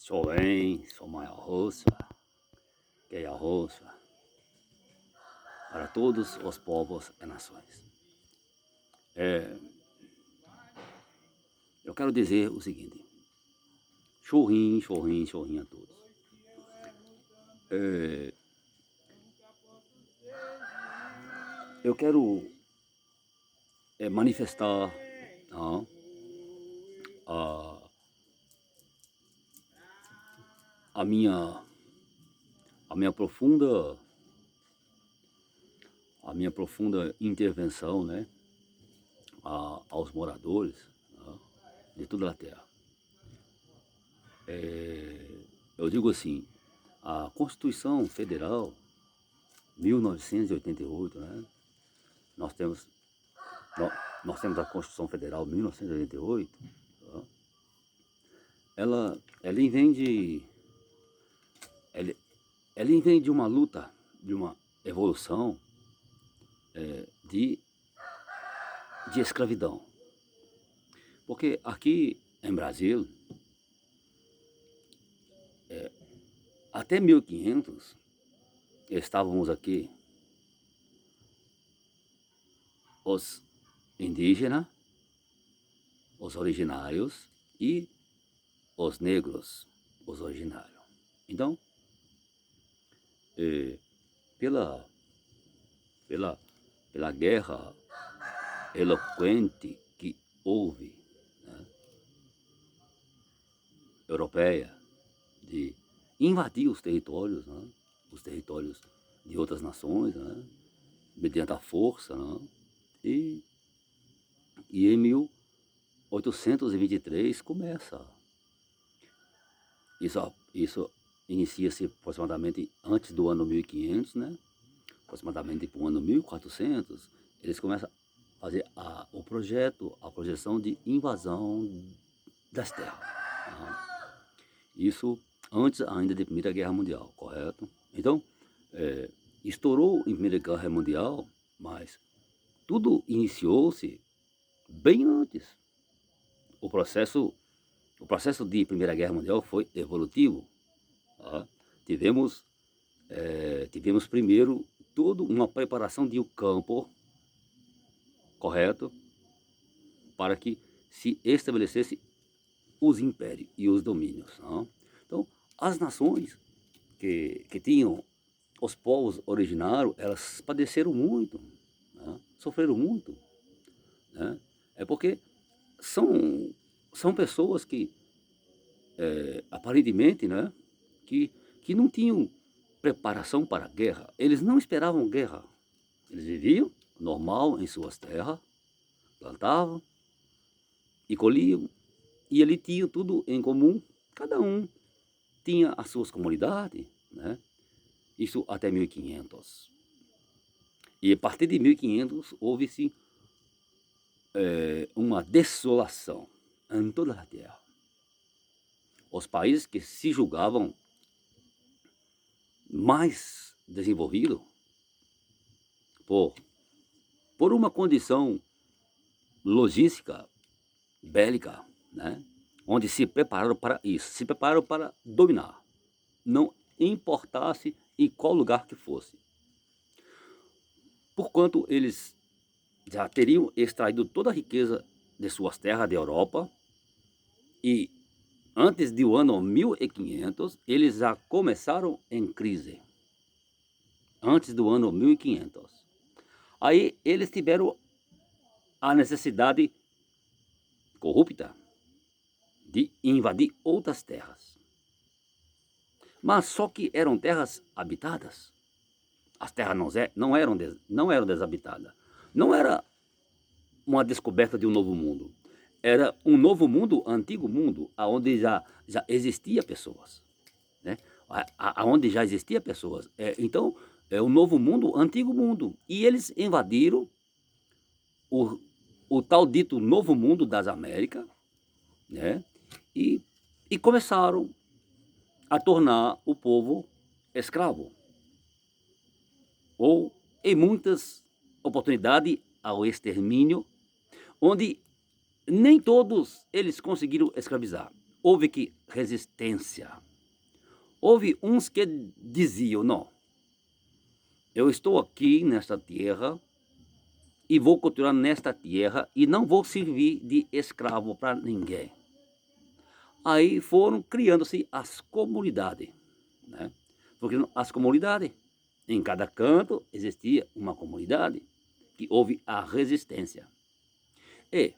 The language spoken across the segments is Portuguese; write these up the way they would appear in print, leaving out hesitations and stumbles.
Sou mãe Roça, que é a Roça, para todos os povos e nações. Eu quero dizer o seguinte: chorrinho, chorrinho, chorrinho a todos. Eu quero manifestar a, a minha a minha profunda intervenção, né, aos moradores, né, de toda a terra. Eu digo assim, a Constituição Federal 1988, né, nós temos a Constituição Federal 1988, tá? ela vem de uma luta, de uma evolução de escravidão. Porque aqui em Brasil, até 1500, estávamos aqui os indígenas, os originários e os negros, os originários. Então, pela guerra eloquente que houve, né, europeia, de invadir os territórios, né, os territórios de outras nações, né, mediante a força, né, e em 1823 começa. Isso inicia-se aproximadamente antes do ano 1500, né? Aproximadamente para o ano 1400, eles começam a fazer o projeto, a projeção de invasão das terras. Tá? Isso antes ainda da Primeira Guerra Mundial, correto? Então, estourou em Primeira Guerra Mundial, mas tudo iniciou-se bem antes. O processo de Primeira Guerra Mundial foi evolutivo. Tá? Tivemos primeiro toda uma preparação de um campo, correto, para que se estabelecesse os impérios e os domínios. Tá? Então, as nações que tinham os povos originários, elas padeceram muito, né? Sofreram muito, né? É porque são pessoas que aparentemente, né, que não tinham preparação para a guerra. Eles não esperavam guerra. Eles viviam normal em suas terras, plantavam e colhiam, e ali tinham tudo em comum. Cada um tinha as suas comunidades, né? Isso até 1500. E a partir de 1500 houve-se uma desolação em toda a terra. Os países que se julgavam mais desenvolvidos por uma condição logística bélica, né, onde se prepararam para isso, se prepararam para dominar, não importasse em qual lugar que fosse. Porquanto eles já teriam extraído toda a riqueza de suas terras da Europa, e antes do ano 1500, eles já começaram em crise. Antes do ano 1500. Aí eles tiveram a necessidade corrupta de invadir outras terras. Mas só que eram terras habitadas. As terras não eram desabitadas. Não era uma descoberta de um novo mundo. Era um novo mundo, antigo mundo, onde já existia pessoas, né? Onde já existia pessoas. Então, é um novo mundo, antigo mundo. E eles invadiram o tal dito novo mundo das Américas, né? E começaram a tornar o povo escravo. Ou, em muitas oportunidades, ao extermínio, onde nem todos eles conseguiram escravizar. houve que resistência. Houve uns que diziam, não, eu estou aqui nesta terra e vou continuar nesta terra e não vou servir de escravo para ninguém. Aí foram criando-se as comunidades, né? Porque as comunidades, em cada canto existia uma comunidade que houve a resistência. E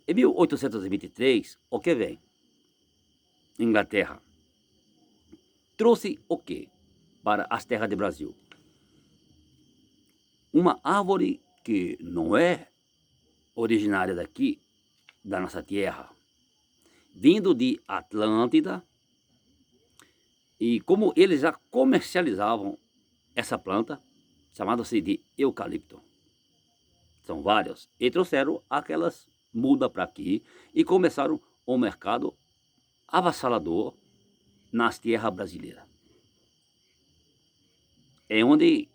em 1823, o que vem? Inglaterra trouxe o que para as terras do Brasil? Uma árvore que não é originária daqui, da nossa terra, vindo de Atlântida, e como eles já comercializavam essa planta, chamada-se de eucalipto. São várias. E trouxeram aquelas mudas para aqui e começaram um mercado avassalador nas terras brasileiras. É onde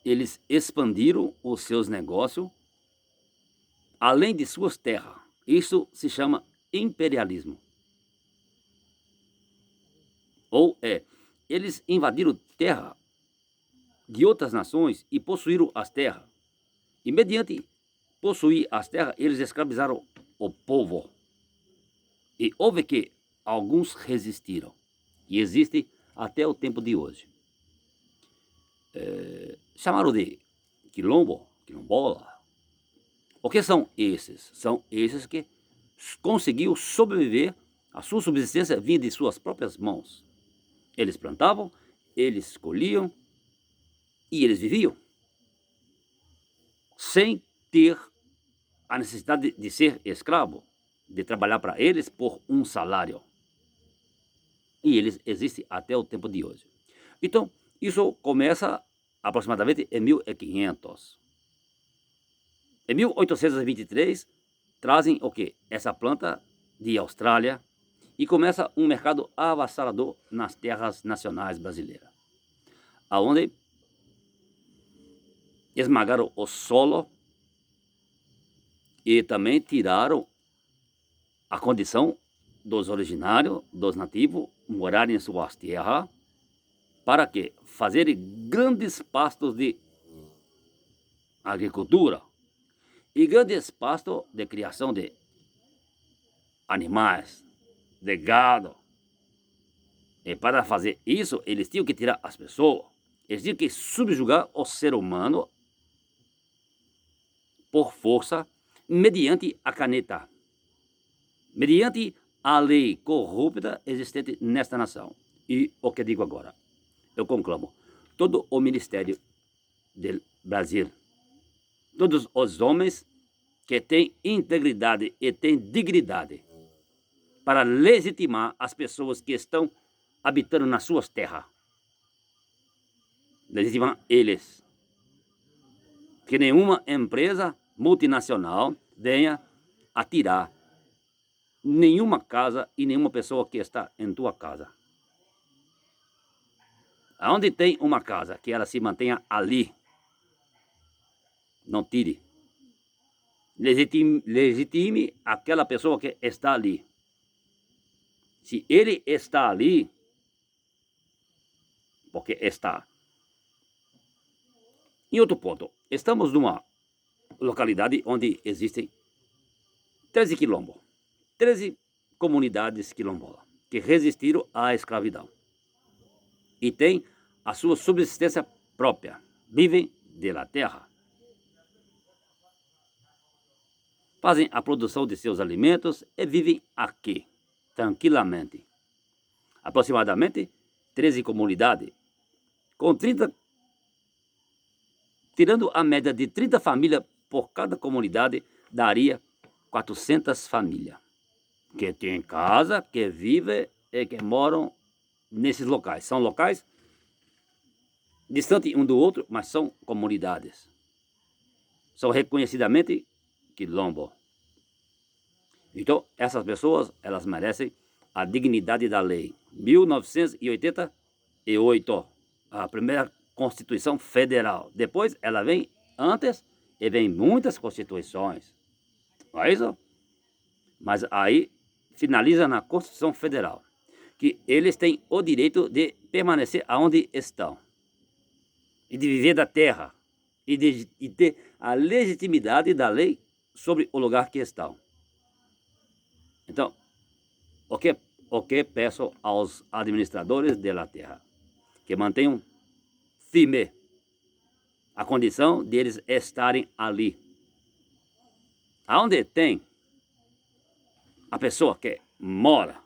eles expandiram os seus negócios além de suas terras. Isso se chama imperialismo. Ou eles invadiram terra de outras nações e possuíram as terras. E mediante possuir as terras, eles escravizaram o povo. E houve que alguns resistiram. E existe até o tempo de hoje. Chamaram de quilombo, quilombola. O que são esses? São esses que conseguiram sobreviver, a sua subsistência vinha de suas próprias mãos. Eles plantavam, eles colhiam e eles viviam sem ter a necessidade de ser escravo, de trabalhar para eles por um salário. E eles existem até o tempo de hoje. Então, isso começa aproximadamente em 1500. Em 1823, trazem o quê? Essa planta de Austrália e começa um mercado avassalador nas terras nacionais brasileiras, aonde esmagaram o solo e também tiraram a condição dos originários, dos nativos, morarem em suas terras, para quê? Fazerem grandes pastos de agricultura e grandes pastos de criação de animais, de gado. E para fazer isso, eles tinham que tirar as pessoas, eles tinham que subjugar o ser humano por força, mediante a caneta, mediante a lei corrupta existente nesta nação. E o que digo agora? Eu conclamo, todo o Ministério do Brasil, todos os homens que têm integridade e têm dignidade para legitimar as pessoas que estão habitando nas suas terras, legitimar eles. Que nenhuma empresa multinacional venha a tirar nenhuma casa e nenhuma pessoa que está em tua casa. Aonde tem uma casa, que ela se mantenha ali. Não tire. Legitime aquela pessoa que está ali. Se ele está ali, porque está. Em outro ponto, estamos numa localidade onde existem 13 quilombos, 13 comunidades quilombolas que resistiram à escravidão e têm a sua subsistência própria, vivem da terra, fazem a produção de seus alimentos e vivem aqui, tranquilamente. Aproximadamente 13 comunidades, com 30, tirando a média de 30 famílias por cada comunidade, daria 400 famílias, que tem casa, que vivem e que moram nesses locais. São locais distantes um do outro, mas são comunidades. São reconhecidamente quilombo. Então, essas pessoas, elas merecem a dignidade da lei. 1988, a primeira Constituição Federal. Depois, ela vem antes e vem muitas constituições. Não é isso? Mas aí finaliza na Constituição Federal que eles têm o direito de permanecer aonde estão e de viver da terra e ter a legitimidade da lei sobre o lugar que estão. Então, o que peço aos administradores da terra? Que mantenham firme a condição de eles estarem ali. Aonde tem a pessoa que mora,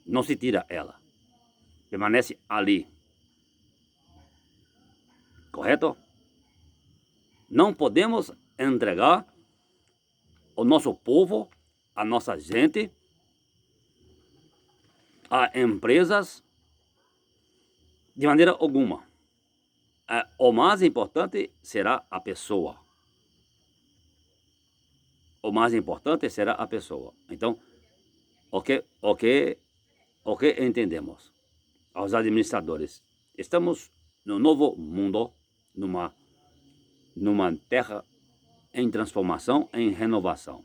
não se tira ela. Permanece ali. Correto? Não podemos entregar o nosso povo, a nossa gente, a empresas de maneira alguma. O mais importante será a pessoa. O mais importante será a pessoa. Então, o que entendemos? Aos administradores, estamos no novo mundo, numa terra em transformação, em renovação,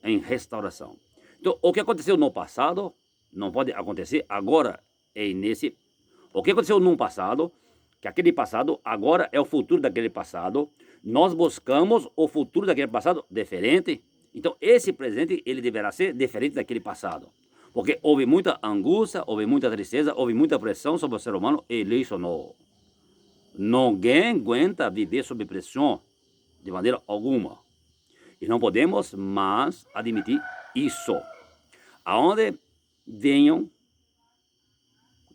em restauração. Então, o que aconteceu no passado não pode acontecer agora e nesse. O que aconteceu no passado, que aquele passado agora é o futuro daquele passado. Nós buscamos o futuro daquele passado diferente. Então, esse presente ele deverá ser diferente daquele passado. Porque houve muita angústia, houve muita tristeza, houve muita pressão sobre o ser humano e ele isso não. Ninguém aguenta viver sob pressão de maneira alguma. E não podemos mais admitir isso. Aonde venham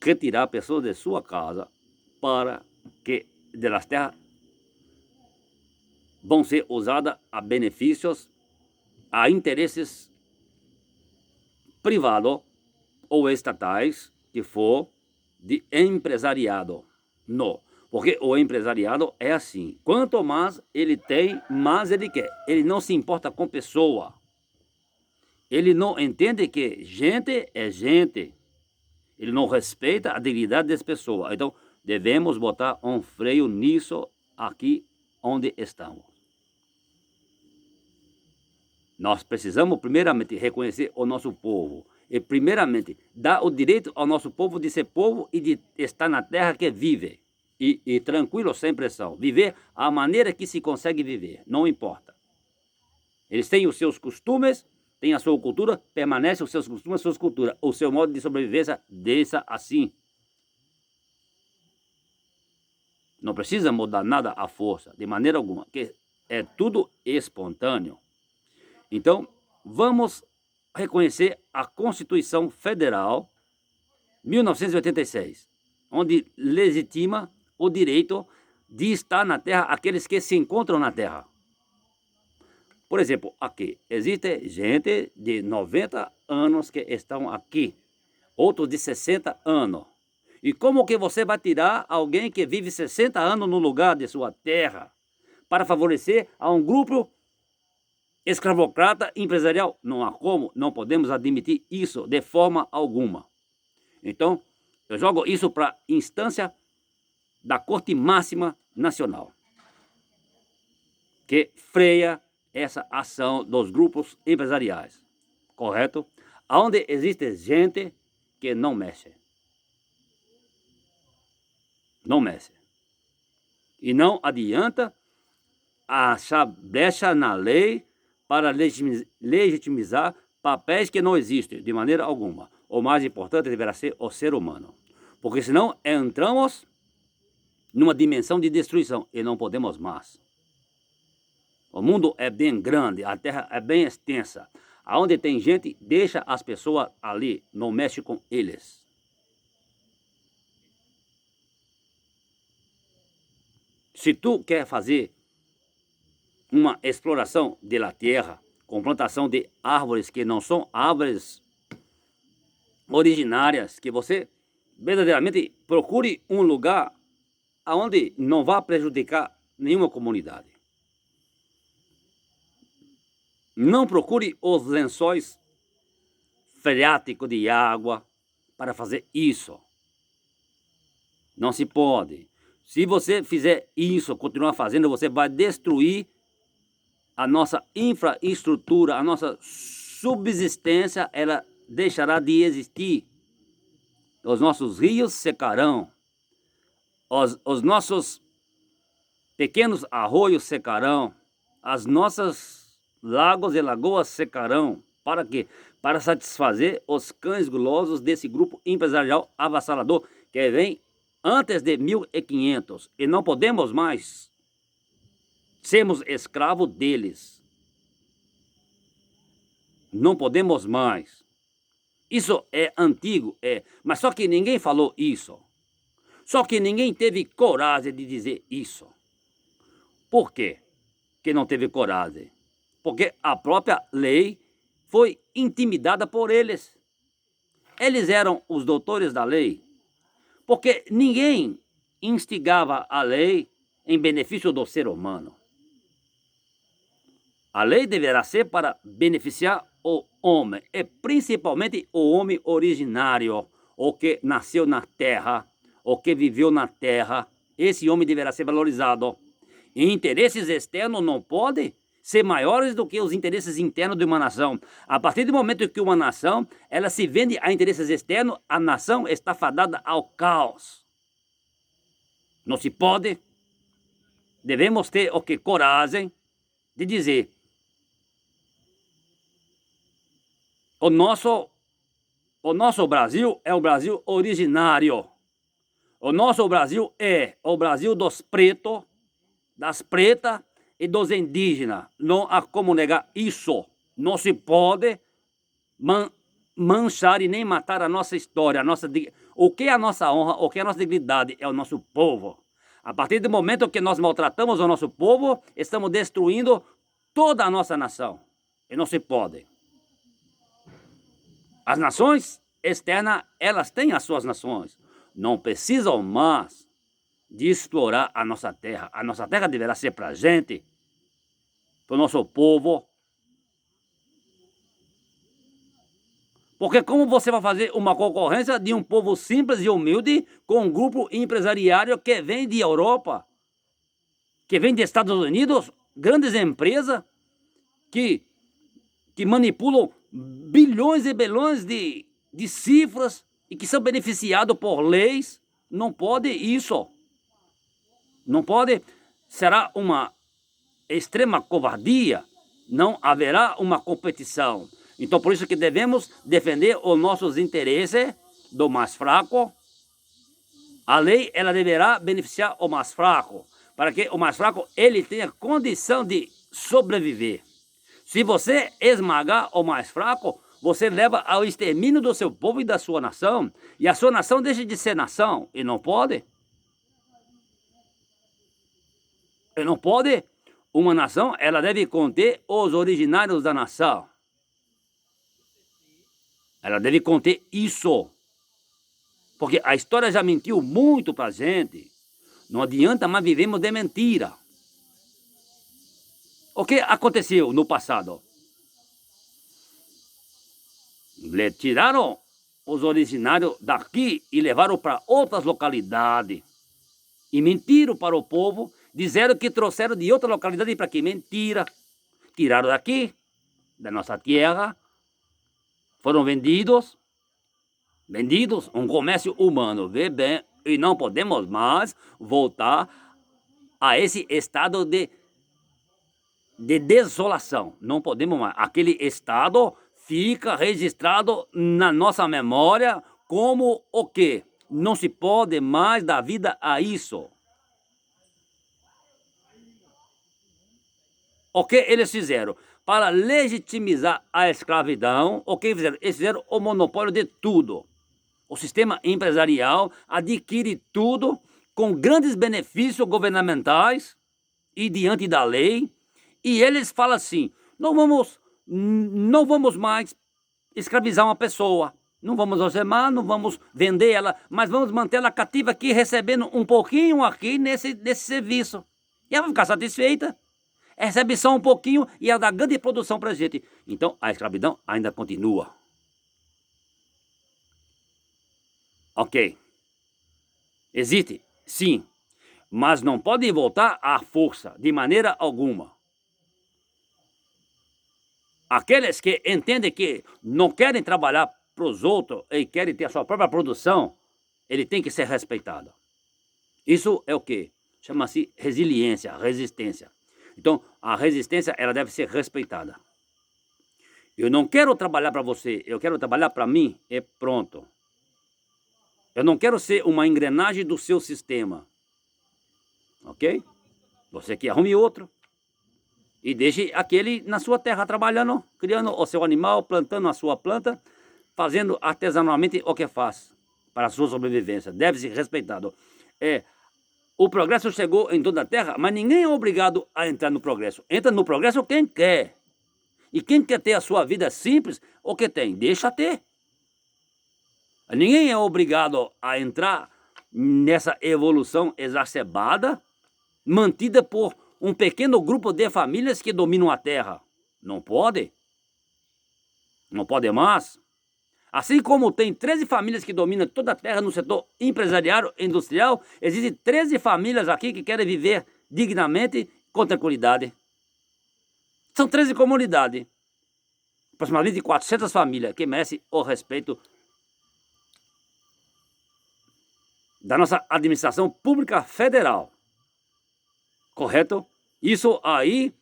retirar pessoas de sua casa para que das terras vão ser usadas a benefícios, a interesses privados ou estatais que for de empresariado. Não. Porque o empresariado é assim. Quanto mais ele tem, mais ele quer. Ele não se importa com pessoa. Ele não entende que gente é gente. Ele não respeita a dignidade das pessoas. Então, devemos botar um freio nisso aqui onde estamos. Nós precisamos, primeiramente, reconhecer o nosso povo. E, primeiramente, dar o direito ao nosso povo de ser povo e de estar na terra que vive. E tranquilo, sem pressão. Viver a maneira que se consegue viver, não importa. Eles têm os seus costumes, têm a sua cultura, permanecem os seus costumes, a sua cultura. O seu modo de sobrevivência deixa assim. Não precisa mudar nada à força, de maneira alguma, que é tudo espontâneo. Então, vamos reconhecer a Constituição Federal 1986, onde legitima o direito de estar na terra aqueles que se encontram na terra. Por exemplo, aqui existe gente de 90 anos que estão aqui, outros de 60 anos. E como que você vai tirar alguém que vive 60 anos no lugar de sua terra para favorecer a um grupo escravocrata empresarial? Não há como, não podemos admitir isso de forma alguma. Então, eu jogo isso para a instância da Corte Máxima Nacional, que freia essa ação dos grupos empresariais, correto? Onde existe gente que não mexe. Não mexe. E não adianta achar brecha na lei para legitimizar papéis que não existem, de maneira alguma. O mais importante deverá ser o ser humano. Porque senão entramos numa dimensão de destruição e não podemos mais. O mundo é bem grande, a terra é bem extensa. Aonde tem gente, deixa as pessoas ali, não mexe com eles. Se tu quer fazer uma exploração da terra, com plantação de árvores que não são árvores originárias, que você verdadeiramente procure um lugar onde não vá prejudicar nenhuma comunidade. Não procure os lençóis freáticos de água para fazer isso. Não se pode. Se você fizer isso, continuar fazendo, você vai destruir a nossa infraestrutura, a nossa subsistência, ela deixará de existir. Os nossos rios secarão, os nossos pequenos arroios secarão, as nossas lagos e lagoas secarão. Para quê? Para satisfazer os cães gulosos desse grupo empresarial avassalador que vem antes de 1500. E não podemos mais sermos escravos deles. Não podemos mais. Isso é antigo, mas só que ninguém falou isso. Só que ninguém teve coragem de dizer isso. Por quê que não teve coragem? Porque a própria lei foi intimidada por eles. Eles eram os doutores da lei. Porque ninguém instigava a lei em benefício do ser humano. A lei deverá ser para beneficiar o homem, e principalmente o homem originário, o que nasceu na terra, o que viveu na terra. Esse homem deverá ser valorizado. E interesses externos não podem ser maiores do que os interesses internos de uma nação. A partir do momento que uma nação ela se vende a interesses externos, a nação está fadada ao caos. Não se pode. Devemos ter o que? Coragem de dizer: o nosso Brasil é o Brasil originário. O nosso Brasil é o Brasil dos pretos, das pretas e dos indígenas. Não há como negar isso. Não se pode manchar e nem matar a nossa história. O que é a nossa honra, o que é a nossa dignidade é o nosso povo. A partir do momento que nós maltratamos o nosso povo, estamos destruindo toda a nossa nação. E não se pode. As nações externas, elas têm as suas nações. Não precisam mais de explorar a nossa terra. A nossa terra deverá ser para a gente, para o nosso povo. Porque como você vai fazer uma concorrência de um povo simples e humilde com um grupo empresarial que vem de Europa, que vem dos Estados Unidos, grandes empresas que manipulam bilhões e bilhões de cifras e que são beneficiados por leis? Não pode isso. Não pode. Será uma extrema covardia. Não haverá uma competição. Então, por isso que devemos defender os nossos interesses do mais fraco. A lei, ela deverá beneficiar o mais fraco, para que o mais fraco ele tenha condição de sobreviver. Se você esmagar o mais fraco, você leva ao extermínio do seu povo e da sua nação. E a sua nação deixa de ser nação. E não pode. E não pode. Uma nação, ela deve conter os originários da nação. Ela deve conter isso. Porque a história já mentiu muito pra gente. Não adianta mais vivermos de mentira. O que aconteceu no passado? Tiraram os originários daqui e levaram para outras localidades. E mentiram para o povo, disseram que trouxeram de outra localidade. Para que? Mentira. Tiraram daqui, da nossa terra, foram vendidos, um comércio humano. Vê bem, e não podemos mais voltar a esse estado de desolação. Não podemos mais. Aquele estado fica registrado na nossa memória como o quê? Não se pode mais dar vida a isso. O que eles fizeram? Para legitimizar a escravidão, o que fizeram? Eles fizeram o monopólio de tudo. O sistema empresarial adquire tudo com grandes benefícios governamentais e diante da lei. E eles falam assim: não vamos mais escravizar uma pessoa, não vamos algemar, não vamos vender ela, mas vamos manter ela cativa aqui, recebendo um pouquinho aqui nesse serviço. E ela vai ficar satisfeita, recebe só um pouquinho e ela dá grande produção para a gente. Então a escravidão ainda continua. Ok. Existe, sim, mas não pode voltar à força, de maneira alguma. aqueles que entendem que não querem trabalhar para os outros e querem ter a sua própria produção, ele tem que ser respeitado. Isso é o que? Chama-se resiliência, resistência. Então, a resistência ela deve ser respeitada. Eu não quero trabalhar para você, eu quero trabalhar para mim e pronto. Eu não quero ser uma engrenagem do seu sistema. Ok? Você que arrume outro e deixe aquele na sua terra trabalhando, criando o seu animal, plantando a sua planta, fazendo artesanalmente o que faz para a sua sobrevivência. Deve ser respeitado. O progresso chegou em toda a terra, mas ninguém é obrigado a entrar no progresso. Entra no progresso quem quer. E quem quer ter a sua vida simples, o que tem? Deixa ter. Ninguém é obrigado a entrar nessa evolução exacerbada, mantida por um pequeno grupo de famílias que dominam a terra. Não pode. Não pode mais. Assim como tem 13 famílias que dominam toda a terra no setor empresarial e industrial, existem 13 famílias aqui que querem viver dignamente, com tranquilidade. São 13 comunidades, aproximadamente 400 famílias que merecem o respeito da nossa administração pública federal. Correto? Isso aí,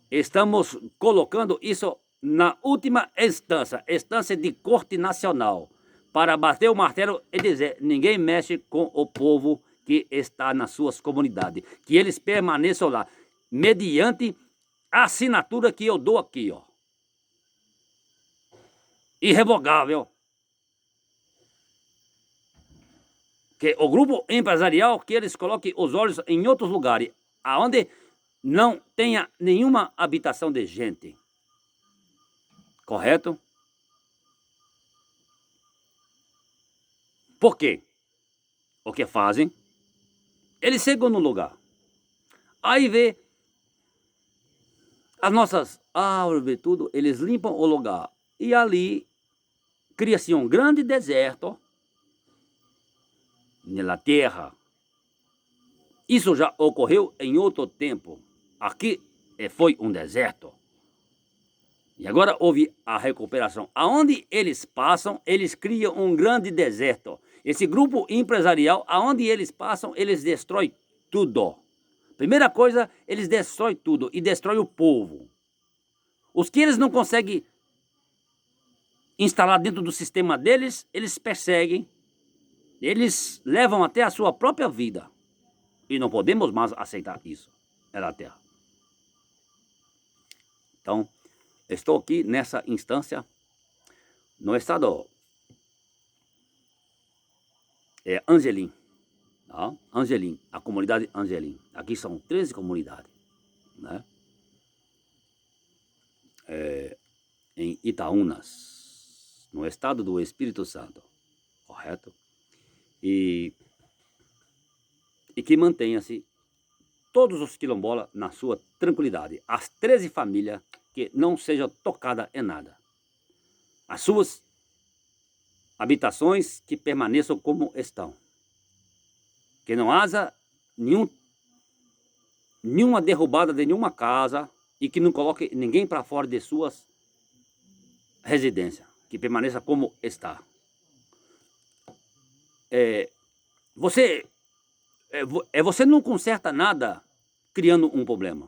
estamos colocando isso na última instância de corte nacional, para bater o martelo e dizer, ninguém mexe com o povo que está nas suas comunidades, que eles permaneçam lá, mediante a assinatura que eu dou aqui, ó. Irrevogável. Que o grupo empresarial, que eles coloquem os olhos em outros lugares, aonde não tenha nenhuma habitação de gente. Correto? Por quê? O que fazem? Eles chegam no lugar. Aí vê as nossas árvores, tudo, eles limpam o lugar. E ali cria-se um grande deserto na terra. Isso já ocorreu em outro tempo. Aqui foi um deserto. E agora houve a recuperação. Aonde eles passam, eles criam um grande deserto. Esse grupo empresarial, aonde eles passam, eles destroem tudo. Primeira coisa, eles destroem tudo e destroem o povo. Os que eles não conseguem instalar dentro do sistema deles, eles perseguem, eles levam até a sua própria vida. E não podemos mais aceitar isso na terra. Então, estou aqui nessa instância, no estado Angelim, tá? Angelim, a comunidade Angelim. Aqui são 13 comunidades, né? Em Itaúnas, no estado do Espírito Santo, correto? E que mantenha-se todos os quilombolas na sua tranquilidade. As 13 famílias que não sejam tocadas em nada. As suas habitações que permaneçam como estão. Que não haja nenhuma derrubada de nenhuma casa e que não coloque ninguém para fora de suas residências. Que permaneça como está. Você não conserta nada criando um problema.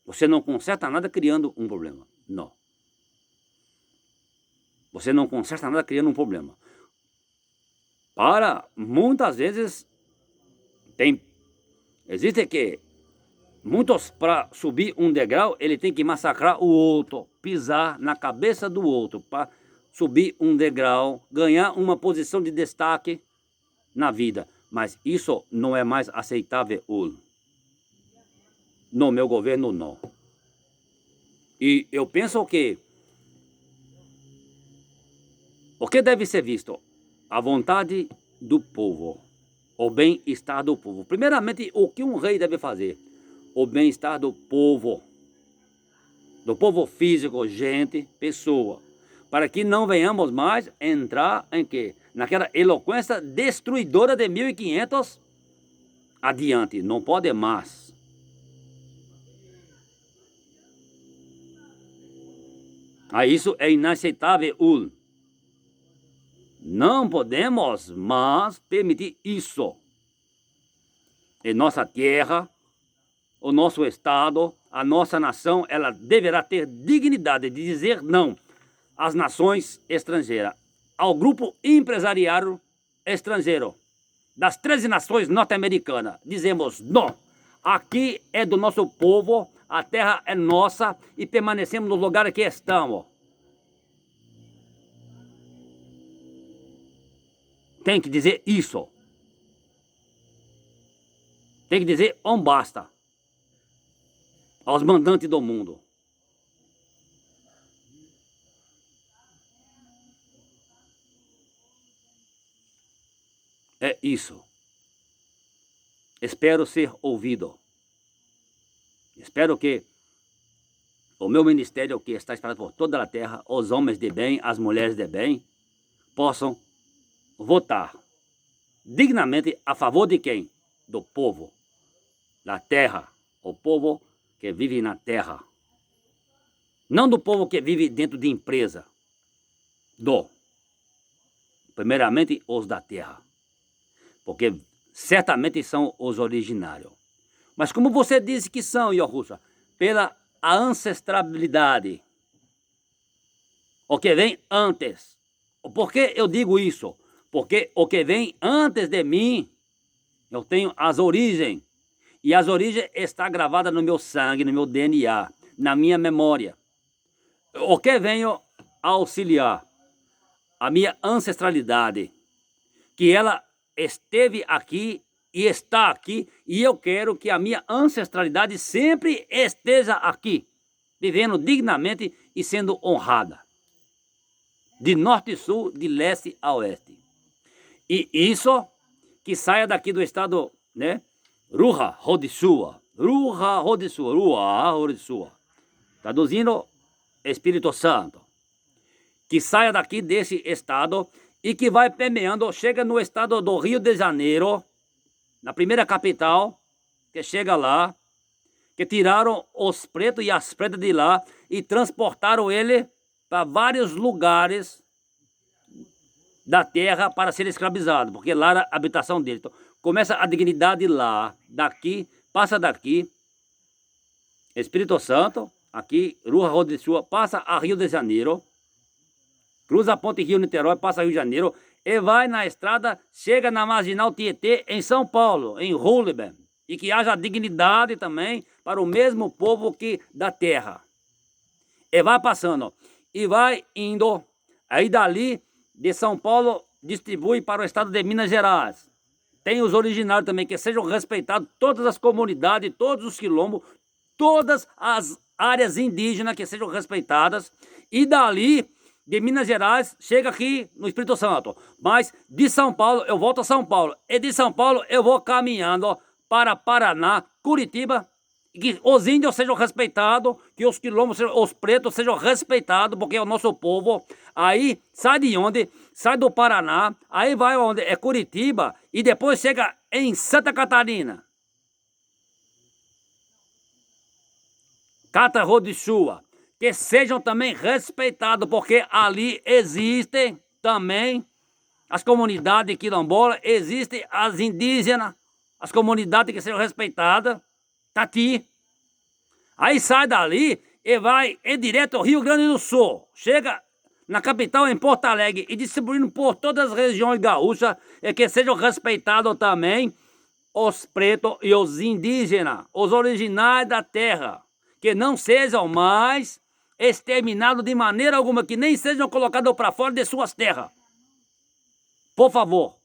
Você não conserta nada criando um problema. Não. Você não conserta nada criando um problema. Muitas vezes, existe que muitos, para subir um degrau, ele tem que massacrar o outro, pisar na cabeça do outro, para subir um degrau, ganhar uma posição de destaque na vida. Mas isso não é mais aceitável hoje. No meu governo, não. E eu penso que o que deve ser visto? A vontade do povo, o bem-estar do povo. Primeiramente, o que um rei deve fazer? O bem-estar do povo físico, gente, pessoa, para que não venhamos mais entrar em quê? Naquela eloquência destruidora de 1500 adiante. Não pode mais. Isso é inaceitável. Não podemos mais permitir isso. Em nossa terra, o nosso Estado, a nossa nação, ela deverá ter dignidade de dizer não às nações estrangeiras, ao grupo empresarial estrangeiro, das 13 nações norte-americanas. Dizemos não. Aqui é do nosso povo, a terra é nossa e permanecemos no lugar que estamos. Tem que dizer isso. Tem que dizer basta aos mandantes do mundo. É isso. Espero ser ouvido. Espero que o meu ministério, que está espalhado por toda a terra, os homens de bem, as mulheres de bem, possam votar dignamente a favor de quem? Do povo, da terra, o povo que vive na terra. Não do povo que vive dentro de empresa. Primeiramente, os da terra. Porque certamente são os originários. Mas como você disse que são, Yahushua, pela ancestralidade, o que vem antes. Por que eu digo isso? Porque o que vem antes de mim, eu tenho as origens. E as origens estão gravadas no meu sangue, no meu DNA, na minha memória. O que venho auxiliar? A minha ancestralidade. Que ela esteve aqui e está aqui. E eu quero que a minha ancestralidade sempre esteja aqui. Vivendo dignamente e sendo honrada. De norte e sul, de leste a oeste. E isso que saia daqui do estado, né? Ruha Rodissua. Ruha Rodissua. Ruha Rodissua. Traduzindo, Espírito Santo. Que saia daqui desse estado e que vai permeando, chega no estado do Rio de Janeiro, na primeira capital, que chega lá, que tiraram os pretos e as pretas de lá e transportaram ele para vários lugares da terra para ser escravizado, porque lá era a habitação dele. Então, começa a dignidade lá, daqui, passa daqui, Espírito Santo, aqui, Rua Rodrigues, passa a Rio de Janeiro, cruza a ponte Rio-Niterói, passa a Rio de Janeiro, e vai na estrada, chega na Marginal Tietê, em São Paulo, em Ruhleben, e que haja dignidade também para o mesmo povo que da terra. E vai passando, e vai indo, aí dali, de São Paulo, distribui para o estado de Minas Gerais. Tem os originários também, que sejam respeitados todas as comunidades, todos os quilombos, todas as áreas indígenas que sejam respeitadas. E dali, de Minas Gerais, chega aqui no Espírito Santo. Mas de São Paulo, eu volto a São Paulo. E de São Paulo, eu vou caminhando para Paraná, Curitiba, que os índios sejam respeitados, que os quilombos, os pretos sejam respeitados, porque é o nosso povo. Aí sai de onde? Sai do Paraná, aí vai onde? É Curitiba, e depois chega em Santa Catarina. Catarro-de-Chua, que sejam também respeitados, porque ali existem também as comunidades quilombolas, existem as indígenas, as comunidades que sejam respeitadas. Tati. Aí sai dali e vai em direto ao Rio Grande do Sul. Chega na capital, em Porto Alegre, e distribuindo por todas as regiões gaúchas, e que sejam respeitados também os pretos e os indígenas, os originais da terra, que não sejam mais exterminados de maneira alguma, que nem sejam colocados para fora de suas terras. Por favor.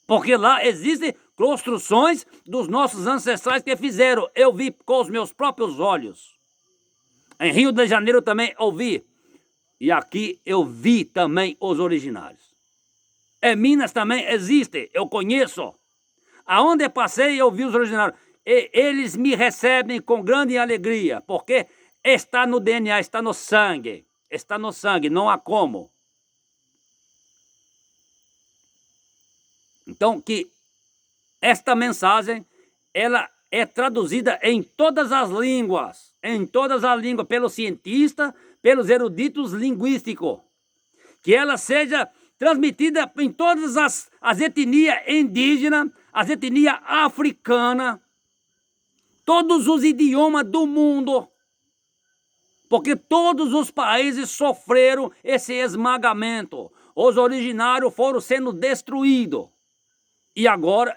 Porque lá existem construções dos nossos ancestrais que fizeram. Eu vi com os meus próprios olhos. Em Rio de Janeiro também eu vi. E aqui eu vi também os originários. Em Minas também existe, eu conheço. Aonde passei eu vi os originários. E eles me recebem com grande alegria, porque está no DNA, está no sangue. Está no sangue, não há como. Então, que esta mensagem, ela é traduzida em todas as línguas, pelos cientistas, pelos eruditos linguísticos, que ela seja transmitida em todas as etnias indígenas, as etnias africanas, todos os idiomas do mundo, porque todos os países sofreram esse esmagamento. Os originários foram sendo destruídos. E agora,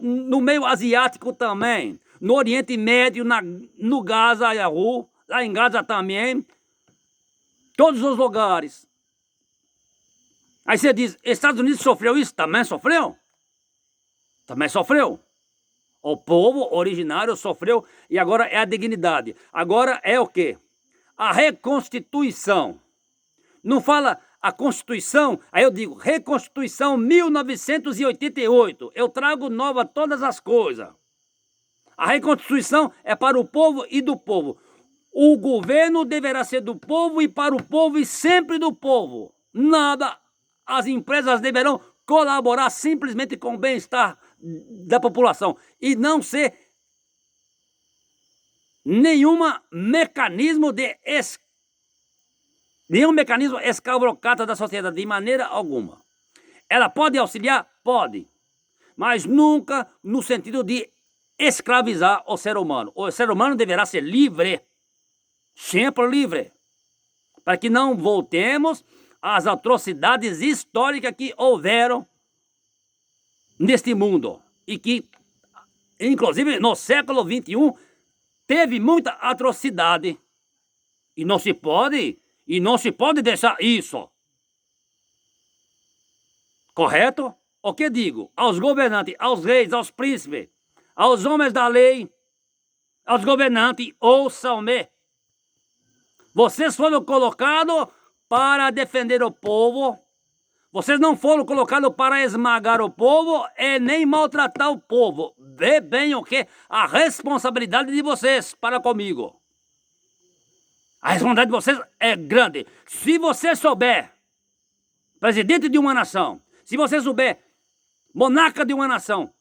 no meio asiático também, no Oriente Médio, no Gaza, lá em Gaza também, todos os lugares. Aí você diz, Estados Unidos sofreu isso? Também sofreu? Também sofreu. O povo originário sofreu e agora é a dignidade. Agora é o quê? A reconstituição. Não fala a Constituição, aí eu digo Reconstituição 1988. Eu trago nova todas as coisas. A Reconstituição é para o povo e do povo. O governo deverá ser do povo e para o povo e sempre do povo. Nada, as empresas deverão colaborar simplesmente com o bem-estar da população e não ser nenhum mecanismo escravocrata da sociedade, de maneira alguma. Ela pode auxiliar? Pode, mas nunca no sentido de escravizar o ser humano. O ser humano deverá ser livre, sempre livre, para que não voltemos às atrocidades históricas que houveram neste mundo e que, inclusive no século XXI, teve muita atrocidade e não se pode deixar isso. Correto? O que digo? Aos governantes, aos reis, aos príncipes, aos homens da lei, aos governantes, ouçam-me. Vocês foram colocados para defender o povo. Vocês não foram colocados para esmagar o povo e nem maltratar o povo. Vê bem o que? A responsabilidade de vocês para comigo. A responsabilidade de vocês é grande. Se você souber, presidente de uma nação, se você souber, monarca de uma nação,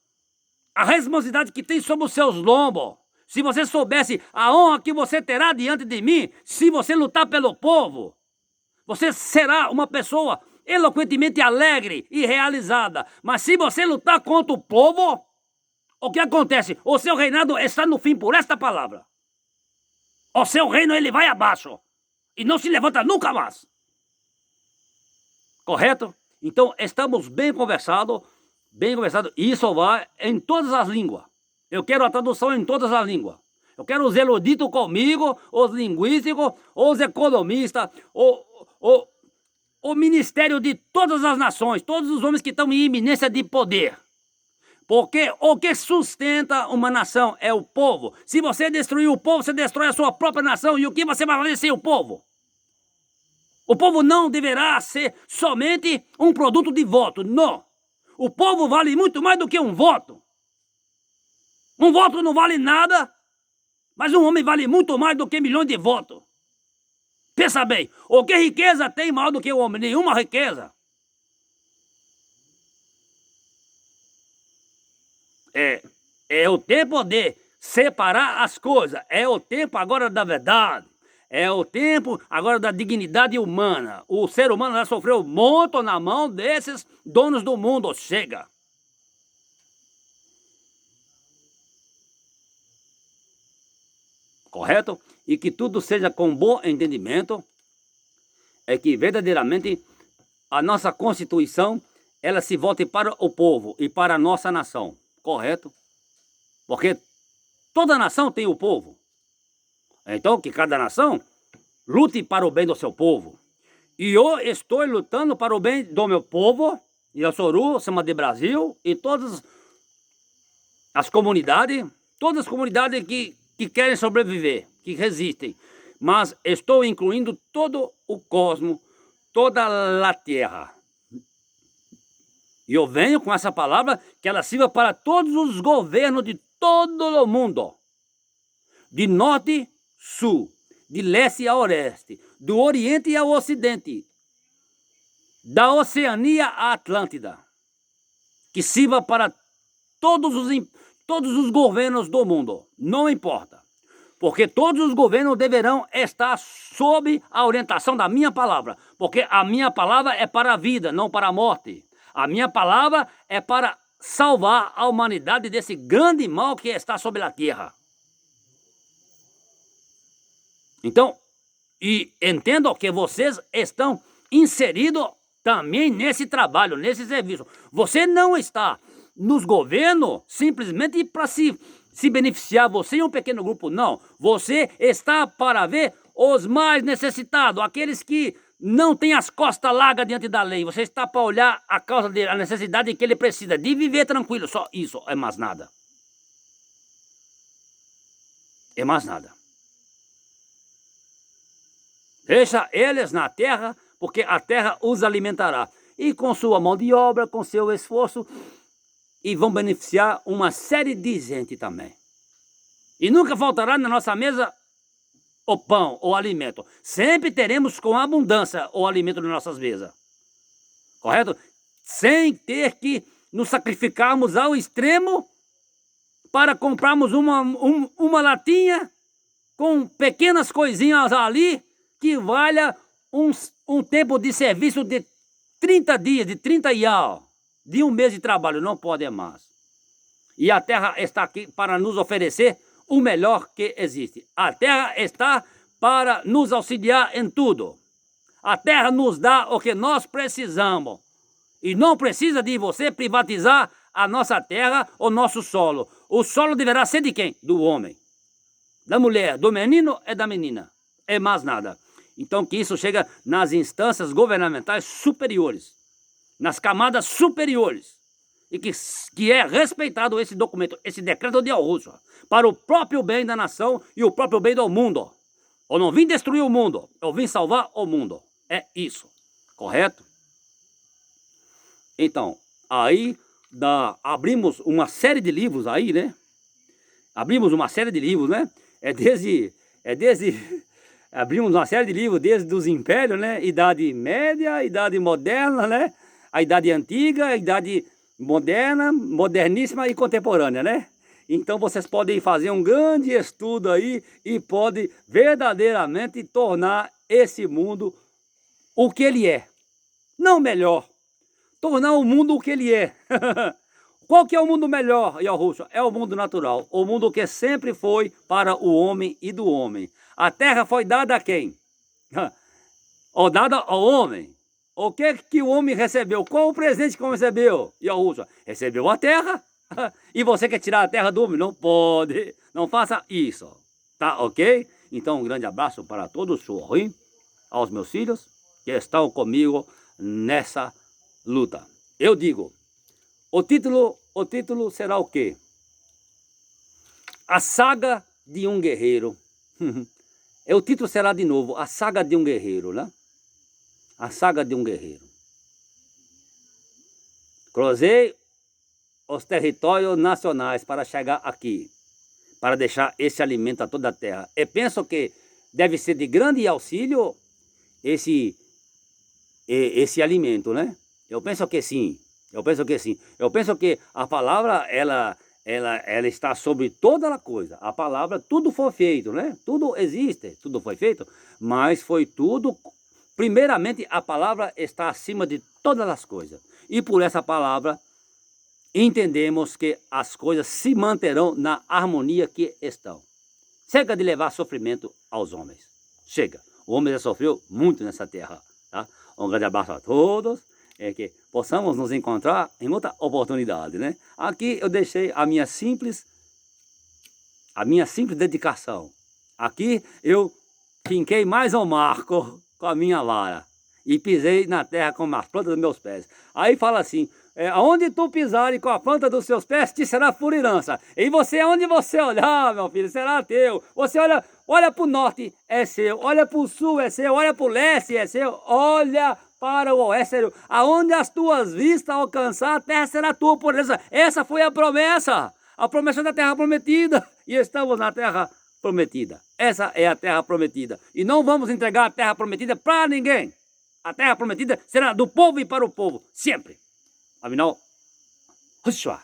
a responsabilidade que tem sobre os seus lombos, se você soubesse a honra que você terá diante de mim, se você lutar pelo povo, você será uma pessoa eloquentemente alegre e realizada. Mas se você lutar contra o povo, o que acontece? O seu reinado está no fim por esta palavra. O seu reino ele vai abaixo e não se levanta nunca mais. Correto? Então estamos bem conversados, e isso vai em todas as línguas. Eu quero a tradução em todas as línguas. Eu quero os eruditos comigo, os linguísticos, os economistas, o ministério de todas as nações, todos os homens que estão em iminência de poder. Porque o que sustenta uma nação é o povo. Se você destruir o povo, você destrói a sua própria nação. E o que você vai fazer sem o povo? O povo não deverá ser somente um produto de voto. Não. O povo vale muito mais do que um voto. Um voto não vale nada, mas um homem vale muito mais do que milhões de votos. Pensa bem, o que riqueza tem maior do que o homem? Nenhuma riqueza. É o tempo de separar as coisas. É o tempo agora da verdade. É o tempo agora da dignidade humana. O ser humano já sofreu muito na mão desses donos do mundo. Chega. Correto? E que tudo seja com bom entendimento. É que verdadeiramente a nossa Constituição ela se volte para o povo e para a nossa nação. Correto? Porque toda nação tem o povo. Então que cada nação lute para o bem do seu povo. E eu estou lutando para o bem do meu povo, Ilha-Soru, Sema de Brasil, e todas as comunidades que querem sobreviver, que resistem. Mas estou incluindo todo o cosmos, toda a terra. E eu venho com essa palavra que ela sirva para todos os governos de todo o mundo. De norte, sul, de leste a oeste, do oriente ao ocidente, da Oceania à Atlântida. Que sirva para todos os governos do mundo. Não importa. Porque todos os governos deverão estar sob a orientação da minha palavra. Porque a minha palavra é para a vida, não para a morte. A minha palavra é para salvar a humanidade desse grande mal que está sobre a terra. Então, e entendo que vocês estão inseridos também nesse trabalho, nesse serviço. Você não está nos governos simplesmente para se beneficiar, você e um pequeno grupo, não. Você está para ver os mais necessitados, aqueles que não têm as costas largas diante da lei. Você está para olhar a causa dele, a necessidade que ele precisa de viver tranquilo. Só isso, é mais nada. É mais nada. Deixa eles na terra, porque a terra os alimentará. E com sua mão de obra, com seu esforço, e vão beneficiar uma série de gente também. E nunca faltará na nossa mesa o pão, o alimento. Sempre teremos com abundância o alimento nas nossas mesas. Correto? Sem ter que nos sacrificarmos ao extremo para comprarmos uma latinha com pequenas coisinhas ali que valha um tempo de serviço de 30 dias, de 30 ial, de um mês de trabalho, não pode mais. E a terra está aqui para nos oferecer o melhor que existe. A terra está para nos auxiliar em tudo. A terra nos dá o que nós precisamos. E não precisa de você privatizar a nossa terra, o nosso solo. O solo deverá ser de quem? Do homem. Da mulher, do menino e da menina. É mais nada. Então que isso chega nas instâncias governamentais superiores, nas camadas superiores, e que é respeitado esse documento, esse decreto de Arusha, para o próprio bem da nação e o próprio bem do mundo. Eu não vim destruir o mundo, eu vim salvar o mundo. É isso, correto? Então, aí abrimos uma série de livros aí, né? Abrimos uma série de livros, né? Abrimos uma série de livros desde os impérios, né? Idade Média, Idade Moderna, né? A Idade Antiga, a Idade Moderna, Moderníssima e Contemporânea, né? Então vocês podem fazer um grande estudo aí e podem verdadeiramente tornar esse mundo o que ele é. Não melhor, tornar o mundo o que ele é. Qual que é o mundo melhor, Yahushua? É o mundo natural, o mundo que sempre foi para o homem e do homem. A terra foi dada a quem? Ou dada ao homem. O que o homem recebeu? Qual o presente que o homem recebeu? Yahushua recebeu a terra. E você quer tirar a terra do homem? Não pode. Não faça isso. Tá ok? Então um grande abraço para todos, aos meus filhos que estão comigo nessa luta. Eu digo, o título será o quê? A saga de um guerreiro. O título será de novo, a saga de um guerreiro, né? A saga de um guerreiro. Cruzei os territórios nacionais para chegar aqui, para deixar esse alimento a toda a terra. Eu penso que deve ser de grande auxílio esse alimento, né? Eu penso que sim. Eu penso que sim. Eu penso que a palavra, ela está sobre toda a coisa. A palavra, tudo foi feito, né? Tudo existe, tudo foi feito, mas foi tudo... Primeiramente, a palavra está acima de todas as coisas. E por essa palavra, entendemos que as coisas se manterão na harmonia que estão. Chega de levar sofrimento aos homens. Chega. O homem já sofreu muito nessa terra. Tá? Um grande abraço a todos. Que possamos nos encontrar em outra oportunidade, né? Aqui eu deixei a minha simples dedicação. Aqui eu finquei mais um marco com a minha vara e pisei na terra com as plantas dos meus pés. Aí fala assim, aonde tu pisares com a planta dos seus pés, te será por herança. E você, aonde você olhar, meu filho, será teu. Você olha para o norte, é seu. Olha para o sul, é seu. Olha para o leste, é seu. Olha para o oeste, é seu. Aonde as tuas vistas alcançar, a terra será tua por herança. Essa foi a promessa da terra prometida. E estamos na terra prometida. Essa é a terra prometida. E não vamos entregar a terra prometida para ninguém. A terra prometida será do povo e para o povo, sempre. Afinal, Hushua.